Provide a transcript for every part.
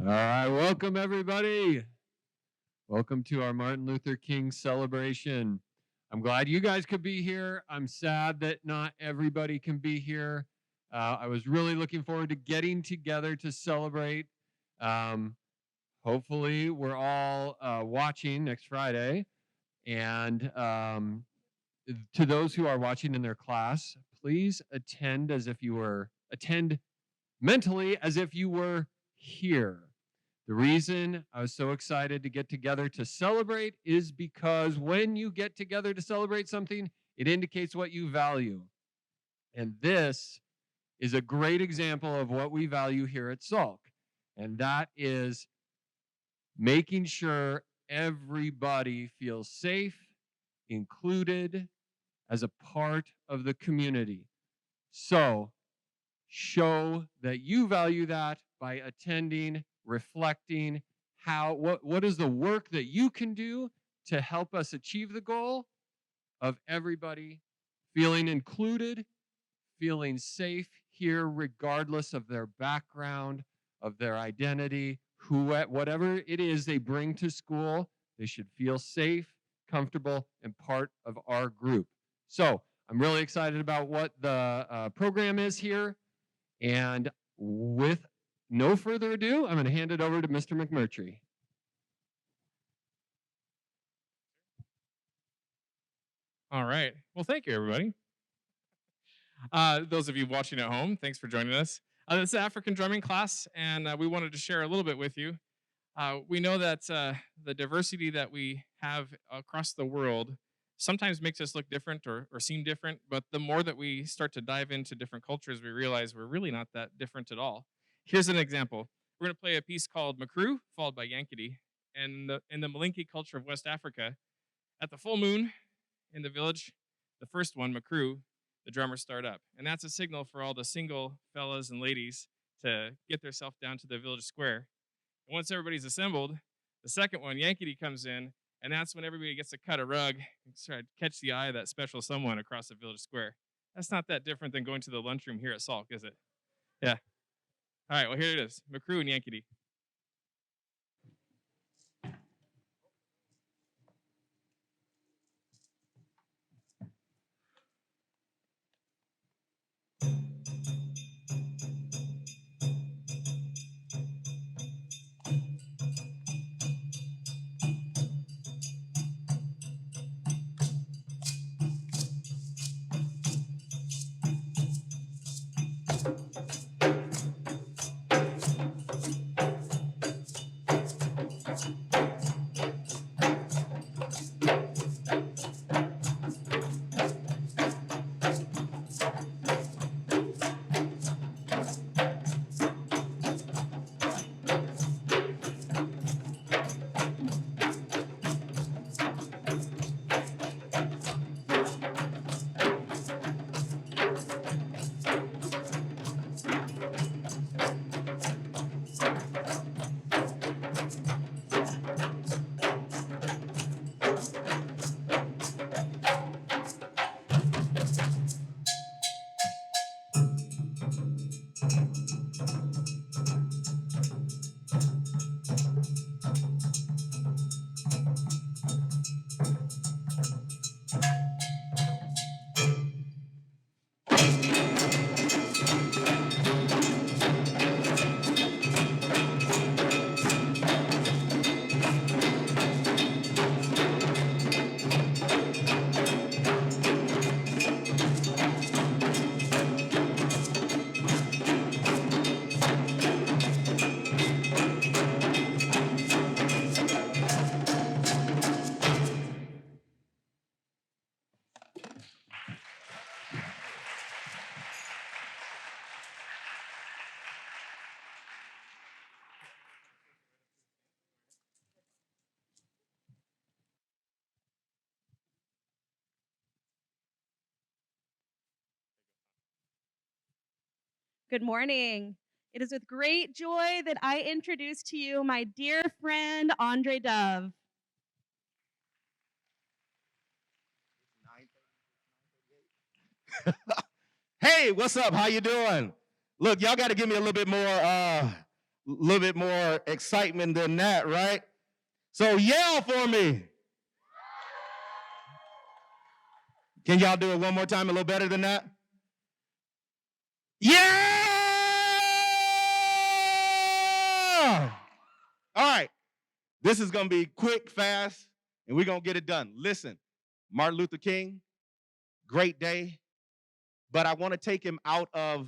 All right, welcome everybody. Welcome to our Martin Luther King celebration. I'm glad you guys could be here. I'm sad that not everybody can be here. I was really looking forward to getting together to celebrate. Um, Hopefully, we're all watching next Friday. And to those who are watching in their class, please attend mentally as if you were here. The reason I was so excited to get together to celebrate is because when you get together to celebrate something, it indicates what you value. And this is a great example of what we value here at Salk. And that is making sure everybody feels safe, included, as a part of the community. So show that you value that by attending, reflecting what is the work that you can do to help us achieve the goal of everybody feeling included, feeling safe here regardless of their background, of their identity, whatever it is they bring to school, they should feel safe, comfortable, and part of our group. So I'm really excited about what the program is here. And with no further ado, I'm going to hand it over to Mr. McMurtry. All right. Well, thank you, everybody. Those of you watching at home, thanks for joining us. This is African drumming class, and we wanted to share a little bit with you. We know that the diversity that we have across the world sometimes makes us look different or seem different, but the more that we start to dive into different cultures, we realize we're really not that different at all. Here's an example. We're going to play a piece called Makru, followed by Yankee. And in the Malinke culture of West Africa, at the full moon in the village, the first one, Makru, the drummers start up. And that's a signal for all the single fellas and ladies to get themselves down to the village square. And once everybody's assembled, the second one, Yankee, comes in, and that's when everybody gets to cut a rug and try to catch the eye of that special someone across the village square. That's not that different than going to the lunchroom here at Salk, is it? Yeah. All right, well, here it is, Makru and Yankee. Good morning. It is with great joy that I introduce to you my dear friend, Andre Dove. Hey, what's up? How you doing? Look, y'all got to give me a little bit more little bit more excitement than that, right? So yell for me. Can y'all do it one more time, a little better than that? Yeah! All right. This is going to be quick, fast, and we're going to get it done. Listen, Martin Luther King, great day, but I want to take him out of,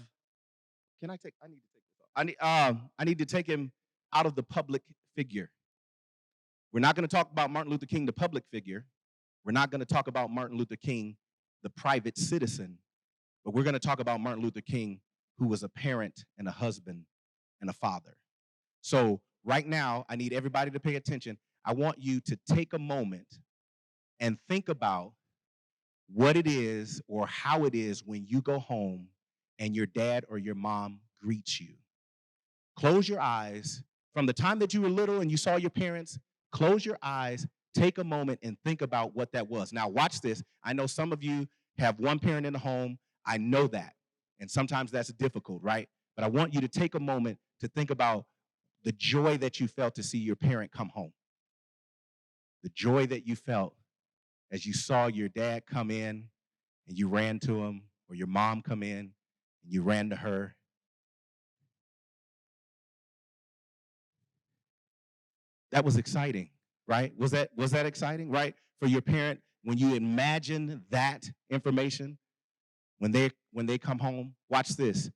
I need to take this off. I need to take him out of the public figure. We're not going to talk about Martin Luther King, the public figure. We're not going to talk about Martin Luther King, the private citizen, but we're going to talk about Martin Luther King, who was a parent and a husband and a father. So right now, I need everybody to pay attention. I want you to take a moment and think about what it is or how it is when you go home and your dad or your mom greets you. Close your eyes. From the time that you were little and you saw your parents, close your eyes, take a moment and think about what that was. Now watch this. I know some of you have one parent in the home. I know that. And sometimes that's difficult, right? But I want you to take a moment to think about the joy that you felt to see your parent come home. The joy that you felt as you saw your dad come in and you ran to him, or your mom come in and you ran to her. That was exciting, right? Was that exciting, right? For your parent, when you imagine that information, when they come home, watch this.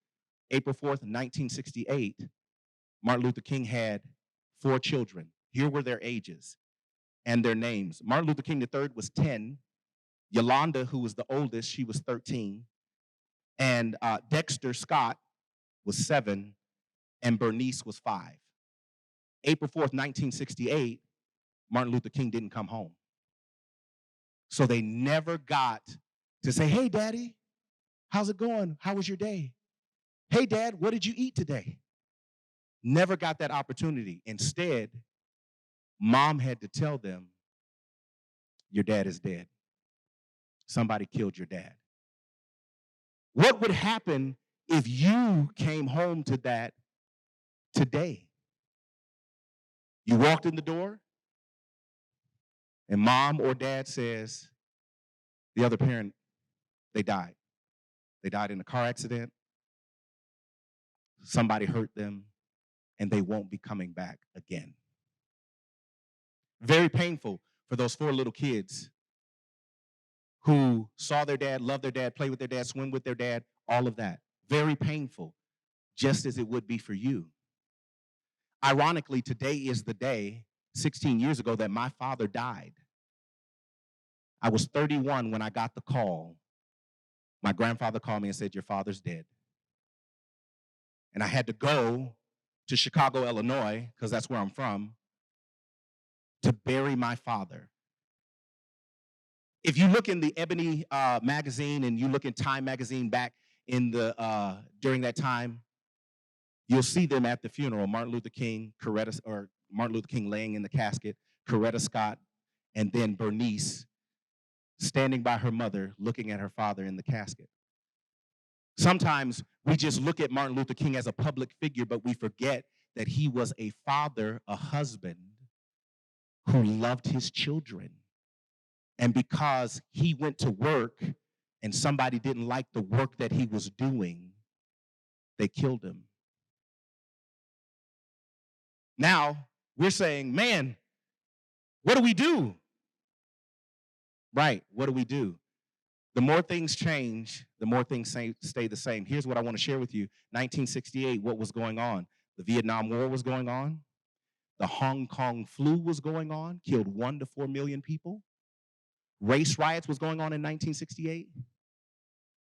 April 4th, 1968, Martin Luther King had 4 children. Here were their ages and their names. Martin Luther King III was 10. Yolanda, who was the oldest, she was 13. And Dexter Scott was 7, and Bernice was 5. April 4th, 1968, Martin Luther King didn't come home. So they never got to say, hey, Daddy, how's it going? How was your day? Hey, Dad, what did you eat today? Never got that opportunity. Instead, Mom had to tell them, your dad is dead. Somebody killed your dad. What would happen if you came home to that today? You walked in the door, and Mom or Dad says, the other parent, they died. They died in a car accident. Somebody hurt them, and they won't be coming back again. Very painful for those 4 little kids who saw their dad, loved their dad, play with their dad, swim with their dad, all of that. Very painful, just as it would be for you. Ironically, today is the day, 16 years ago, that my father died. I was 31 when I got the call. My grandfather called me and said, your father's dead. And I had to go to Chicago, Illinois, because that's where I'm from, to bury my father. If you look in the Ebony magazine and you look in Time magazine back in the during that time, you'll see them at the funeral. Martin Luther King laying in the casket, Coretta Scott, and then Bernice standing by her mother, looking at her father in the casket. Sometimes we just look at Martin Luther King as a public figure, but we forget that he was a father, a husband who loved his children. And because he went to work and somebody didn't like the work that he was doing, they killed him. Now, we're saying, man, what do we do? Right, what do we do? The more things change, the more things stay the same. Here's what I want to share with you. 1968, what was going on? The Vietnam War was going on. The Hong Kong flu was going on, killed 1 to 4 million people. Race riots was going on in 1968.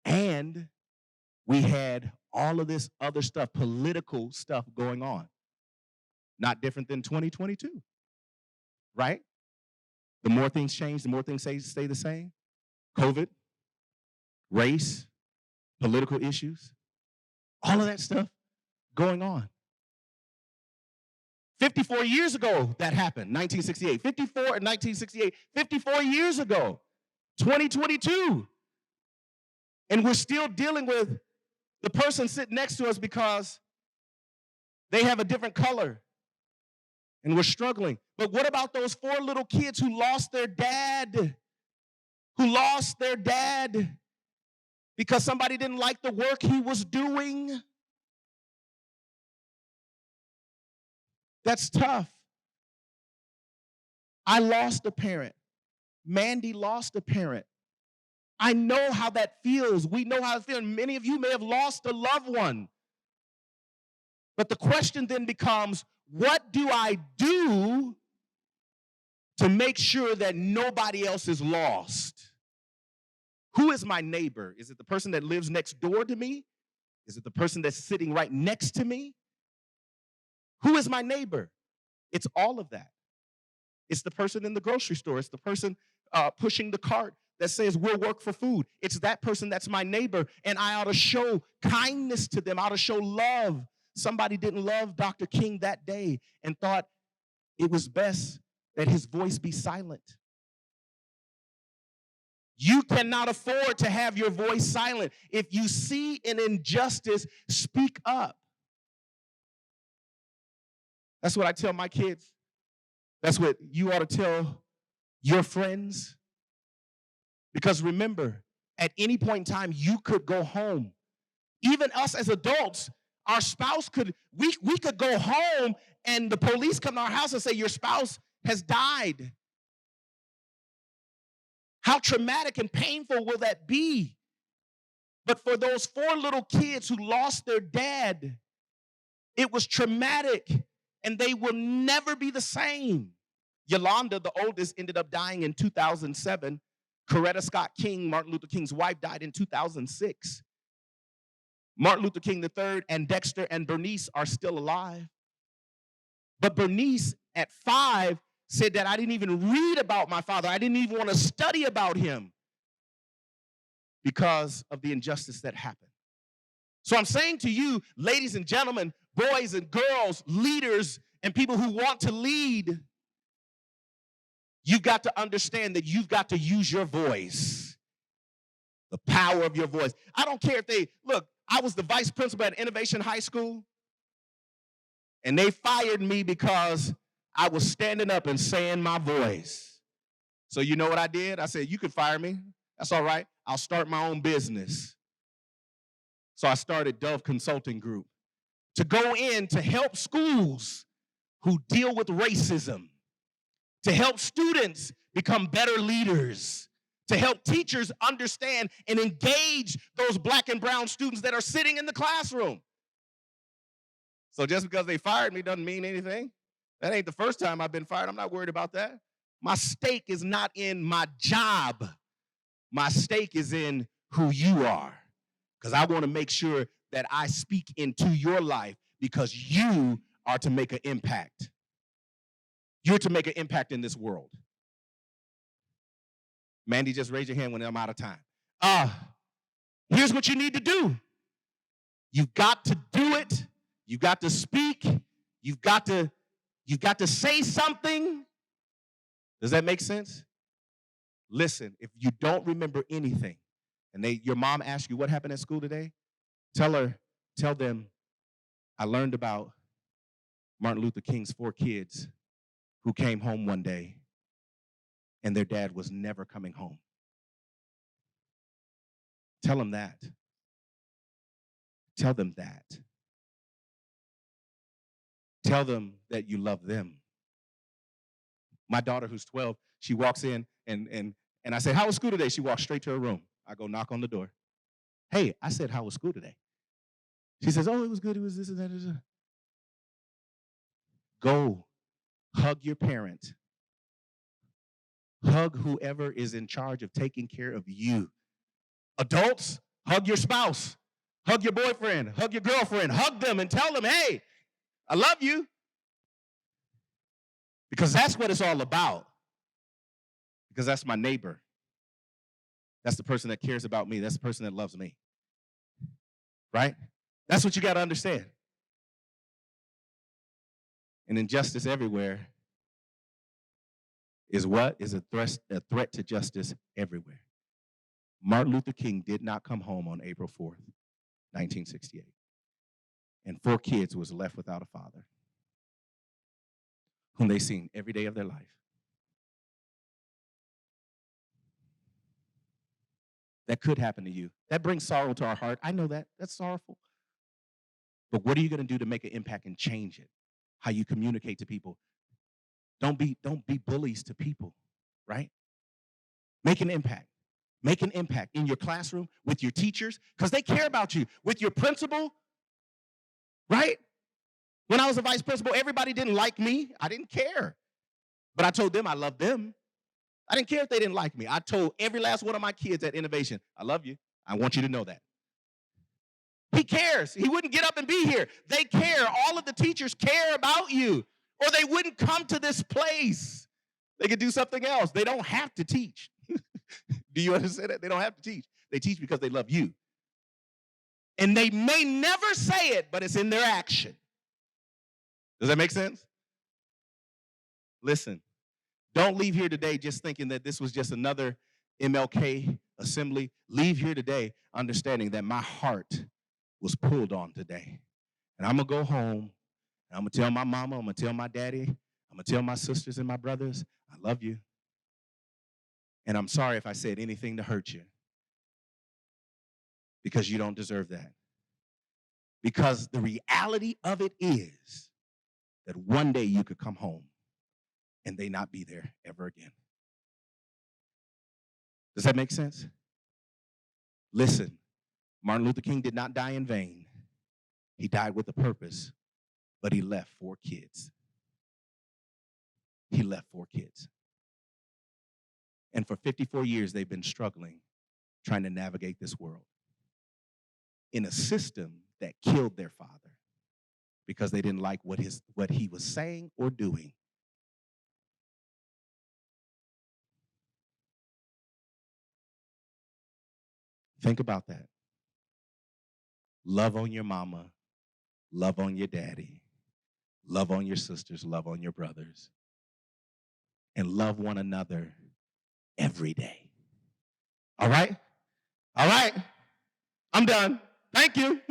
And we had all of this other stuff, political stuff going on. Not different than 2022, right? The more things change, the more things stay the same. COVID, race, political issues, all of that stuff going on. 54 years ago, that happened, 1968. 1968, 54 years ago, 2022. And we're still dealing with the person sitting next to us because They have a different color, and we're struggling. But what about those 4 little kids who lost their dad? Who lost their dad because somebody didn't like the work he was doing? That's tough. I lost a parent. Mandy lost a parent. I know how that feels. We know how it feels. Many of you may have lost a loved one. But the question then becomes, what do I do to make sure that nobody else is lost? Who is my neighbor? Is it the person that lives next door to me? Is it the person that's sitting right next to me? Who is my neighbor? It's all of that. It's the person in the grocery store. It's the person pushing the cart that says, we'll work for food. It's that person that's my neighbor, and I ought to show kindness to them. I ought to show love. Somebody didn't love Dr. King that day and thought it was best that his voice be silent. You cannot afford to have your voice silent. If you see an injustice, speak up. That's what I tell my kids. That's what you ought to tell your friends. Because remember, at any point in time, you could go home. Even us as adults, our spouse we could go home and the police come to our house and say, your spouse has died. How traumatic and painful will that be? But for those 4 little kids who lost their dad, it was traumatic, and they will never be the same. Yolanda, the oldest, ended up dying in 2007. Coretta Scott King, Martin Luther King's wife, died in 2006. Martin Luther King III and Dexter and Bernice are still alive. But Bernice, at 5, said that I didn't even read about my father. I didn't even want to study about him because of the injustice that happened. So I'm saying to you, ladies and gentlemen, boys and girls, leaders, and people who want to lead, you've got to understand that you've got to use your voice, the power of your voice. I don't care if look, I was the vice principal at Innovation High School, and they fired me because I was standing up and saying my voice. So you know what I did? I said, you can fire me. That's all right. I'll start my own business. So I started Dove Consulting Group to go in to help schools who deal with racism, to help students become better leaders, to help teachers understand and engage those black and brown students that are sitting in the classroom. So just because they fired me doesn't mean anything. That ain't the first time I've been fired. I'm not worried about that. My stake is not in my job. My stake is in who you are. Because I want to make sure that I speak into your life because you are to make an impact. You're to make an impact in this world. Mandy, just raise your hand when I'm out of time. Here's what you need to do. You've got to do it. You've got to speak. You've got to say something. Does that make sense? Listen, if you don't remember anything, and your mom asks you what happened at school today, tell them, I learned about Martin Luther King's 4 kids who came home one day and their dad was never coming home. Tell them that. Tell them that. Tell them that you love them. My daughter, who's 12, she walks in and I say, how was school today? She walks straight to her room. I go knock on the door. Hey, I said, how was school today? She says, oh, it was good. It was this and that. Go hug your parent. Hug whoever is in charge of taking care of you. Adults, hug your spouse. Hug your boyfriend. Hug your girlfriend. Hug them and tell them, hey, I love you. Because that's what it's all about. Because that's my neighbor. That's the person that cares about me. That's the person that loves me. Right? That's what you got to understand. And injustice everywhere is what? Is a threat to justice everywhere. Martin Luther King did not come home on April 4th, 1968. and 4 kids was left without a father whom they seen every day of their life. That could happen to you. That brings sorrow to our heart. I know that. That's sorrowful. But what are you going to do to make an impact and change it? How you communicate to people. Don't be bullies to people, right? Make an impact. Make an impact in your classroom with your teachers because they care about you. With your principal, right? When I was a vice principal, everybody didn't like me. I didn't care. But I told them I loved them. I didn't care if they didn't like me. I told every last one of my kids at Innovation, I love you. I want you to know that. He cares. He wouldn't get up and be here. They care. All of the teachers care about you, or they wouldn't come to this place. They could do something else. They don't have to teach. Do you understand that? They don't have to teach. They teach because they love you. And they may never say it, but it's in their action. Does that make sense? Listen, don't leave here today just thinking that this was just another MLK assembly. Leave here today understanding that my heart was pulled on today. And I'm going to go home, and I'm going to tell my mama, I'm going to tell my daddy, I'm going to tell my sisters and my brothers, I love you. And I'm sorry if I said anything to hurt you, because you don't deserve that. Because the reality of it is that one day you could come home and they not be there ever again. Does that make sense? Listen, Martin Luther King did not die in vain. He died with a purpose, but he left 4 kids. He left 4 kids. And for 54 years, they've been struggling, trying to navigate this world in a system that killed their father because they didn't like what he was saying or doing. Think about that. Love on your mama, love on your daddy, love on your sisters, love on your brothers, and love one another every day. All right? All right. I'm done. Thank you.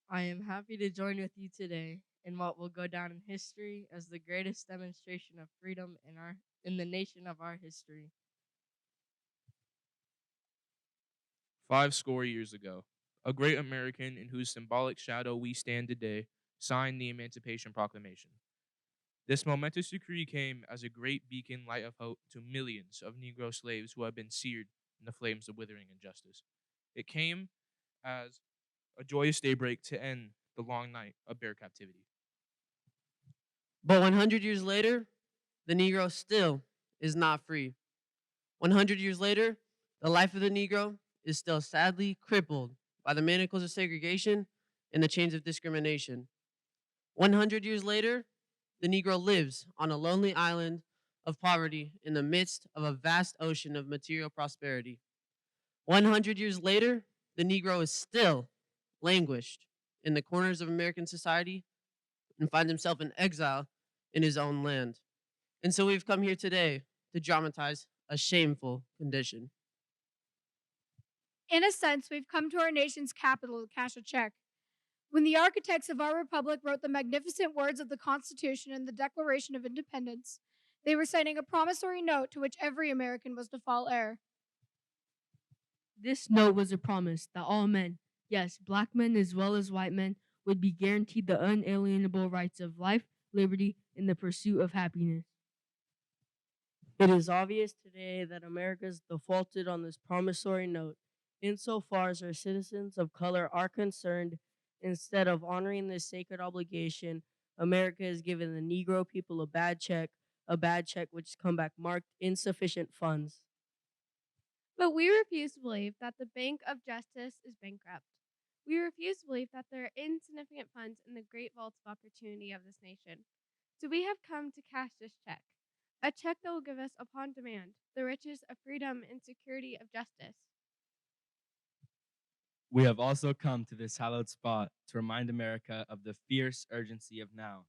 I am happy to join with you today in what will go down in history as the greatest demonstration of freedom in the nation of our history. 50 years ago, a great American in whose symbolic shadow we stand today signed the Emancipation Proclamation. This momentous decree came as a great beacon light of hope to millions of Negro slaves who had been seared in the flames of withering injustice. It came as a joyous daybreak to end the long night of bear captivity. But 100 years later, the Negro still is not free. 100 years later, the life of the Negro is still sadly crippled by the manacles of segregation and the chains of discrimination. 100 years later, the Negro lives on a lonely island of poverty in the midst of a vast ocean of material prosperity. 100 years later, the Negro is still languished in the corners of American society and finds himself in exile in his own land. And so we've come here today to dramatize a shameful condition. In a sense, we've come to our nation's capital to cash a check. When the architects of our republic wrote the magnificent words of the Constitution and the Declaration of Independence, they were signing a promissory note to which every American was to fall heir. This note was a promise that all men, yes, black men as well as white men, would be guaranteed the unalienable rights of life, liberty, and the pursuit of happiness. It is obvious today that America has defaulted on this promissory note insofar as our citizens of color are concerned. Instead of honoring this sacred obligation, America has given the Negro people a bad check which has come back marked insufficient funds. But we refuse to believe that the Bank of Justice is bankrupt. We refuse to believe that there are insignificant funds in the great vaults of opportunity of this nation. So we have come to cash this check, a check that will give us upon demand the riches of freedom and security of justice. We have also come to this hallowed spot to remind America of the fierce urgency of now.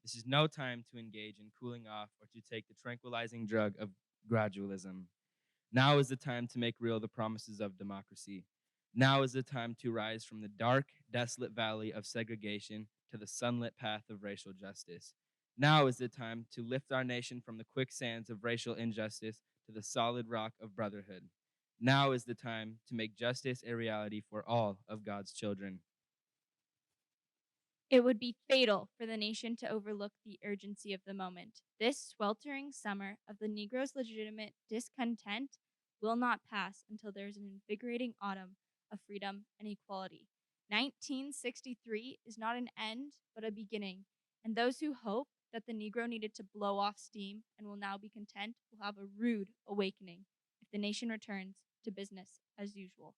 This is no time to engage in cooling off or to take the tranquilizing drug of gradualism. Now is the time to make real the promises of democracy. Now is the time to rise from the dark, desolate valley of segregation to the sunlit path of racial justice. Now is the time to lift our nation from the quicksands of racial injustice to the solid rock of brotherhood. Now is the time to make justice a reality for all of God's children. It would be fatal for the nation to overlook the urgency of the moment. This sweltering summer of the Negro's legitimate discontent will not pass until there is an invigorating autumn of freedom and equality. 1963 is not an end, but a beginning, and those who hope that the Negro needed to blow off steam and will now be content will have a rude awakening if the nation returns to business as usual.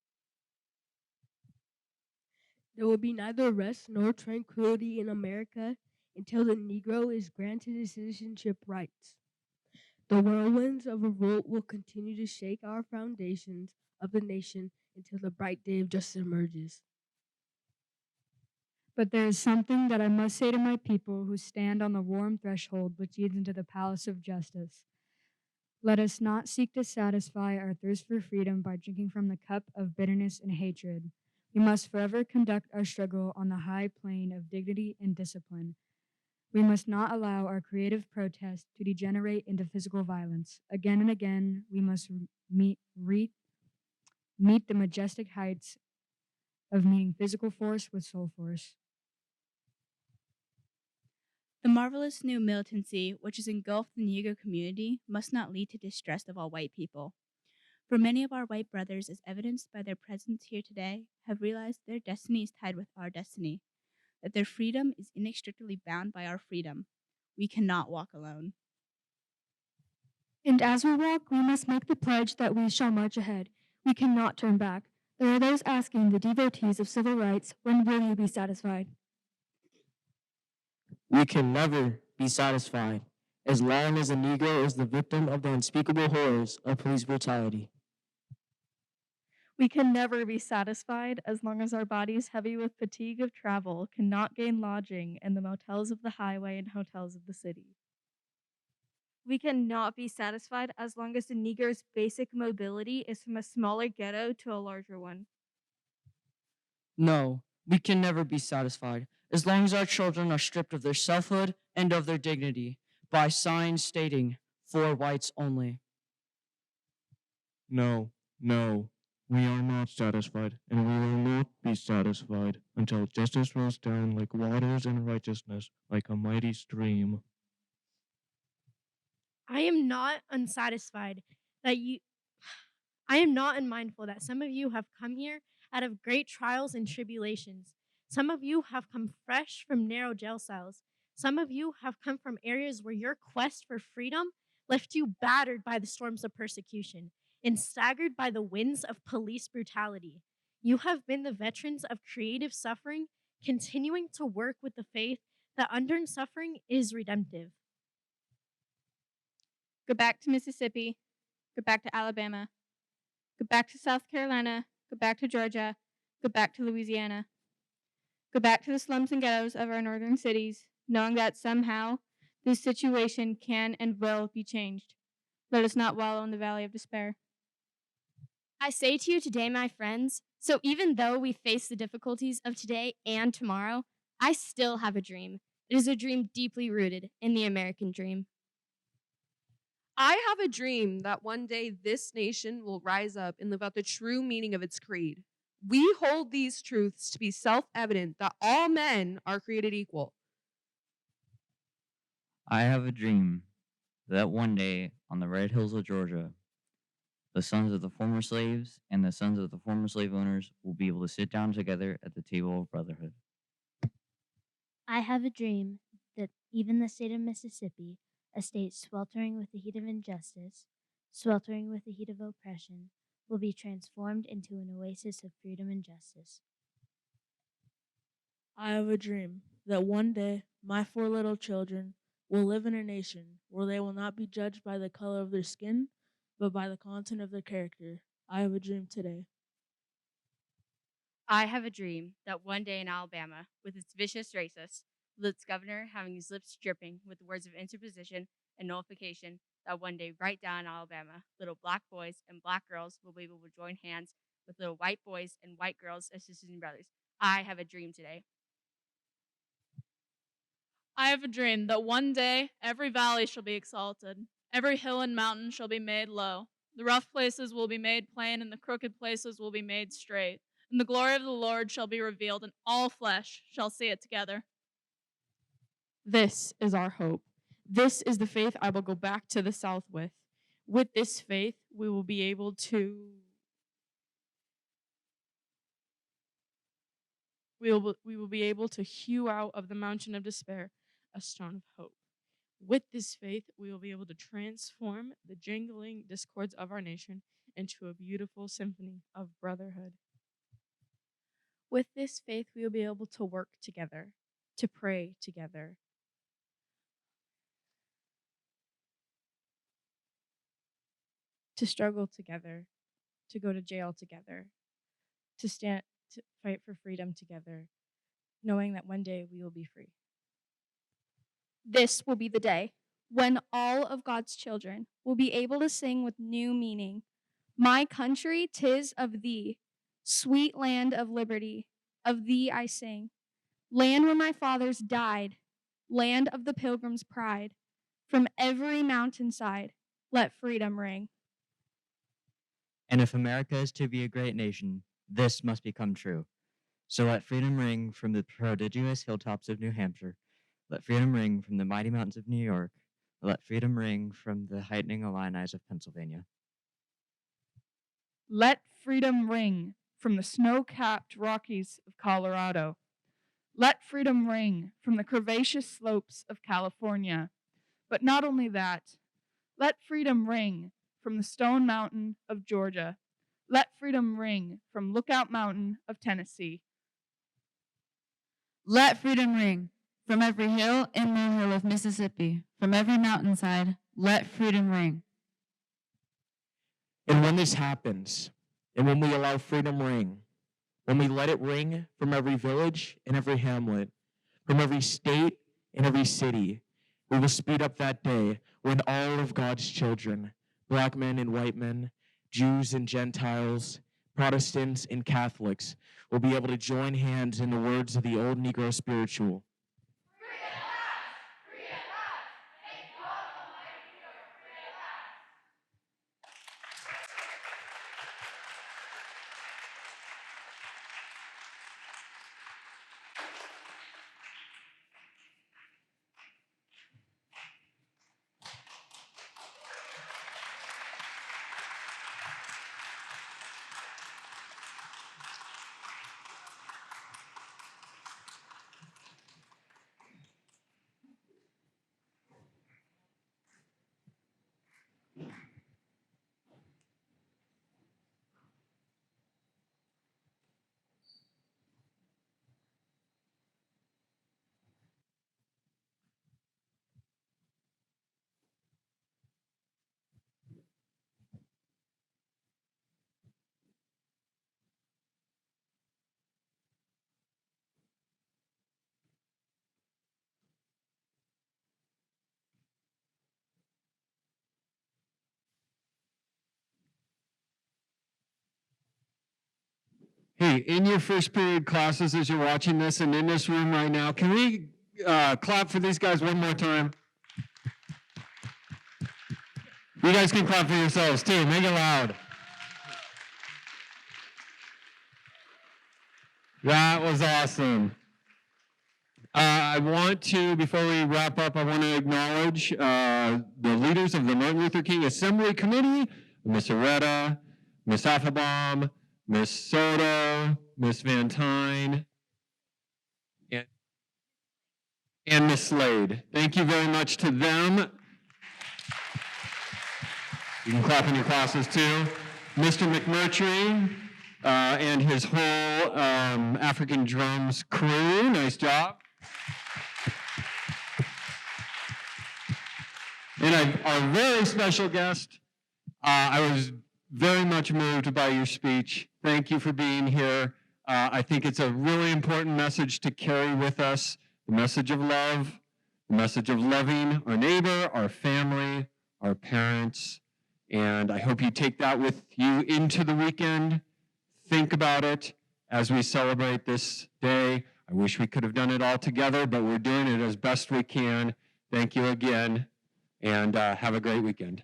There will be neither rest nor tranquility in America until the Negro is granted his citizenship rights. The whirlwinds of revolt will continue to shake our foundations of the nation until the bright day of justice emerges. But there is something that I must say to my people who stand on the warm threshold which leads into the palace of justice. Let us not seek to satisfy our thirst for freedom by drinking from the cup of bitterness and hatred. We must forever conduct our struggle on the high plane of dignity and discipline. We must not allow our creative protest to degenerate into physical violence. Again and again, we must meet the majestic heights of meeting physical force with soul force. The marvelous new militancy which has engulfed the Negro community must not lead to distrust of all white people. For many of our white brothers, as evidenced by their presence here today, have realized their destiny is tied with our destiny, that their freedom is inextricably bound by our freedom. We cannot walk alone. And as we walk, we must make the pledge that we shall march ahead. We cannot turn back. There are those asking the devotees of civil rights, when will you be satisfied? We can never be satisfied as long as a Negro is the victim of the unspeakable horrors of police brutality. We can never be satisfied as long as our bodies, heavy with fatigue of travel, cannot gain lodging in the motels of the highway and hotels of the city. We cannot be satisfied as long as the Negro's basic mobility is from a smaller ghetto to a larger one. No, we can never be satisfied as long as our children are stripped of their selfhood and of their dignity by signs stating, "For whites only." No, no, we are not satisfied, and we will not be satisfied until justice rolls down like waters and righteousness like a mighty stream. I am not unsatisfied that I am not unmindful that some of you have come here out of great trials and tribulations. Some of you have come fresh from narrow jail cells. Some of you have come from areas where your quest for freedom left you battered by the storms of persecution and staggered by the winds of police brutality. You have been the veterans of creative suffering, continuing to work with the faith that under suffering is redemptive. Go back to Mississippi. Go back to Alabama. Go back to South Carolina. Go back to Georgia. Go back to Louisiana. Go back to the slums and ghettos of our northern cities, knowing that somehow this situation can and will be changed. Let us not wallow in the valley of despair. I say to you today, my friends, so even though we face the difficulties of today and tomorrow, I still have a dream. It is a dream deeply rooted in the American dream. I have a dream that one day this nation will rise up and live out the true meaning of its creed. We hold these truths to be self-evident that all men are created equal. I have a dream that one day on the red hills of Georgia, the sons of the former slaves and the sons of the former slave owners will be able to sit down together at the table of brotherhood. I have a dream that even the state of Mississippi, a state sweltering with the heat of injustice, sweltering with the heat of oppression, will be transformed into an oasis of freedom and justice. I have a dream that one day my 4 little children will live in a nation where they will not be judged by the color of their skin, but by the content of their character. I have a dream today. I have a dream that one day in Alabama, with its vicious racists, with its governor having his lips dripping with the words of interposition and nullification, that one day right down in Alabama, little black boys and black girls will be able to join hands with little white boys and white girls as sisters and brothers. I have a dream today. I have a dream that one day every valley shall be exalted, every hill and mountain shall be made low. The rough places will be made plain, and the crooked places will be made straight. And the glory of the Lord shall be revealed, and all flesh shall see it together. This is our hope. This is the faith I will go back to the South with. With this faith, we will be able to we will be able to hew out of the mountain of despair a stone of hope. With this faith, we will be able to transform the jingling discords of our nation into a beautiful symphony of brotherhood. With this faith, we will be able to work together, to pray together, to struggle together, to go to jail together, to fight for freedom together, knowing that one day we will be free. This will be the day when all of God's children will be able to sing with new meaning. My country, 'tis of thee, sweet land of liberty, of thee I sing. Land where my fathers died, land of the pilgrim's pride. From every mountainside, let freedom ring. And if America is to be a great nation, this must become true. So let freedom ring from the prodigious hilltops of New Hampshire. Let freedom ring from the mighty mountains of New York. Let freedom ring from the heightening Illinois of Pennsylvania. Let freedom ring from the snow-capped Rockies of Colorado. Let freedom ring from the curvaceous slopes of California. But not only that, let freedom ring from the Stone Mountain of Georgia. Let freedom ring from Lookout Mountain of Tennessee. Let freedom ring from every hill and molehill of Mississippi, from every mountainside, let freedom ring. And when this happens, and when we allow freedom ring, when we let it ring from every village and every hamlet, from every state and every city, we will speed up that day when all of God's children, black men and white men, Jews and Gentiles, Protestants and Catholics, will be able to join hands in the words of the old Negro spiritual. Hey, in your first period classes as you're watching this and in this room right now, can we clap for these guys one more time? You guys can clap for yourselves too. Make it loud. That was awesome. I want to, before we wrap up, I want to acknowledge the leaders of the Martin Luther King Assembly Committee, Miss Aretta, Miss Affenbaum, Miss Soto, Miss Van Tyne, and Miss Slade. Thank you very much to them. You can clap in your classes too. Mr. McMurtry and his whole African drums crew, nice job. And our very special guest, I was very much moved by your speech. Thank you for being here. I think it's a really important message to carry with us, the message of love, the message of loving our neighbor, our family, our parents. And I hope you take that with you into the weekend. Think about it as we celebrate this day. I wish we could have done it all together, but we're doing it as best we can. Thank you again, and have a great weekend.